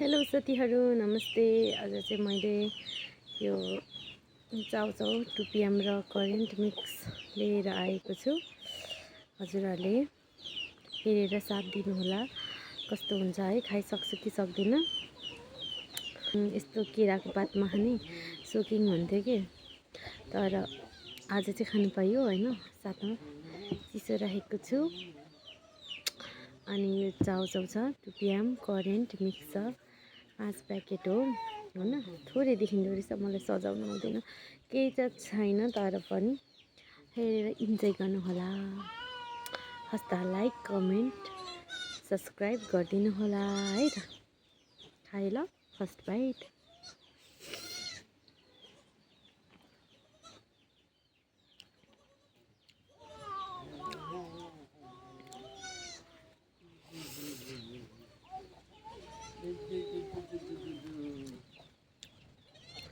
Hello साथीहरू नमस्ते। आज चाहिँ मैले यो चाउचाउ 2 PM र करेन्ट मिक्स लिएर आएको छु। हजुरहरूले हेरेर साथ दिनुहोला कस्तो हुन्छ है, खाइसक्छु कि सक्दिनँ। यस्तो केराको पातमा खाने सोकिङ हुन्थ्यो कि, तर आज चाहिँ खानु पाइयो हैन। साथमा चिसो राखेको छु। अनि यो चाउचाउ छ 2 PM करेन्ट मिक्स छ, 5 प्याकेट हो हैन। थोरै देखिँदो रहेछ, मलाई सजाउन आउँदैन, केही त छैन, तर पनि हेरेर इन्जोय गर्नु होला। हस्ता लाइक कमेन्ट सब्सक्राइब गरिदिनु होला है त। खाए ल फर्स्ट बाइट।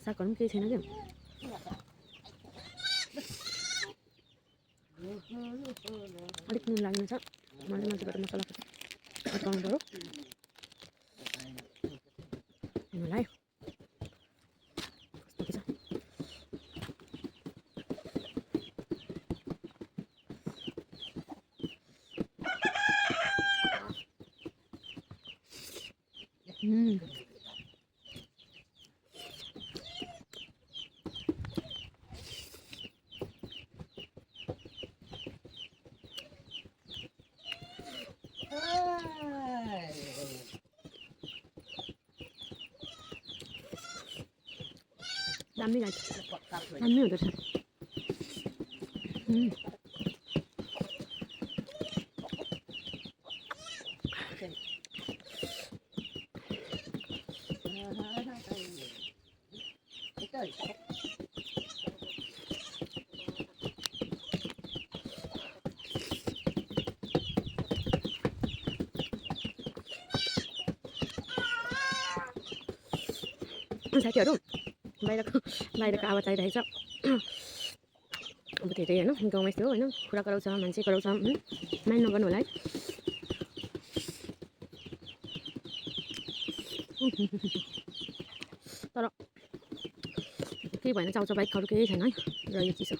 सागहरू पनि केही छैन क्या, अलिक नुन लाग्ने छ। मैले माथिबाट मसला अटाउनु पऱ्यो मलाई। कस्तो छ दामी लाग्छ, दामी हुँदो रहेछ। साथीहरू बाहिरको आवाज आइरहेछ। अब धेरै होइन, गाउँमै यस्तो हो होइन, कुरा कराउँछ, मान्छे कराउँछ, माइन्ड नगर्नु होला है। तर केही भएन, चाउचाउ बाइक अरू केही छैन है। र यो चिसो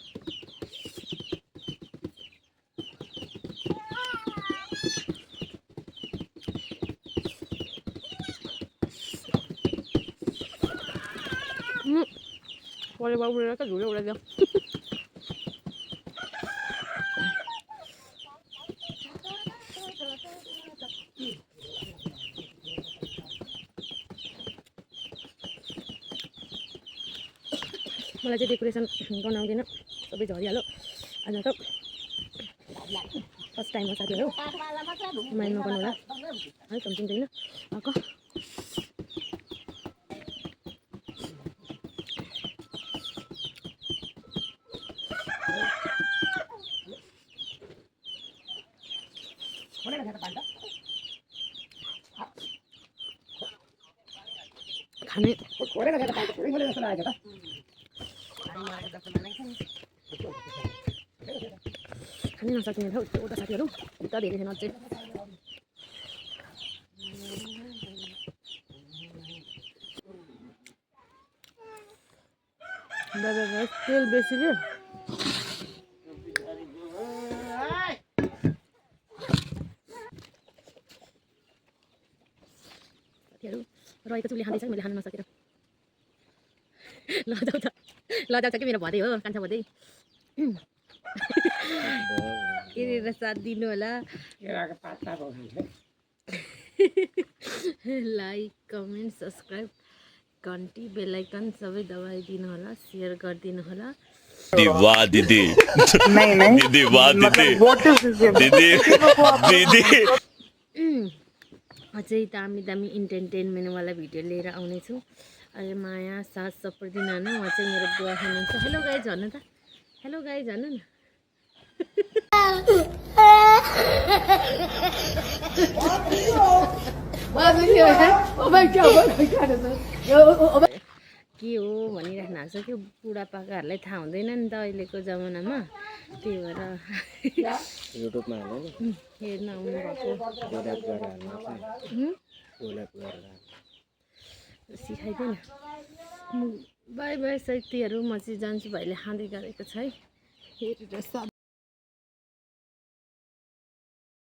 परेवा उडेर क्या, झुले उडाइदियो। मलाई चाहिँ डेकोरेसन गर्न आउँदैन, सबै झरिहाल्यो। आज त फर्स्ट टाइम हो साथीहरू, माइन्ड नगर्नु होला है। सम्झिँदैन आएको खाने खानै नसकिने थियो एउटा साथीहरू, उता धेरै थिएन अझै। तेल बेसी के साथीहरू, रहेको चुली खाँदैछ, मैले खानु नसकेर। लजाउँछ कि मेरो भदै हो, कान्छा भदै। हेरेर साथ दिनु होला। लाइक कमेन्ट सब्सक्राइब घन्टी बेल आइकन सबै दबाइदिनु होला, सेयर गरिदिनु होला। वाह दीदी, दीदी वाह दीदी, दीदी दीदी। अझै दामी दामी इन्टरटेनमेन्टवाला भिडियो लिएर आउनेछु। अहिले माया साथ सपोर्ट दिन होइन, उहाँ चाहिँ मेरो बुवा हुनुहुन्छ। हेलो गाइज भन्नु त, हेलो गाइज भन्नु न। के हो भनिराख्नु भएको छ कि बुढापाकाहरूलाई थाहा हुँदैन नि त अहिलेको जमानामा, त्यही भएर युट्युबमा हेर्न आउनु भएको। सिकाइदिएन बाई बाई साथीहरू म चाहिँ जान्छु भाइले खाँदै गरेको छ है हेरेर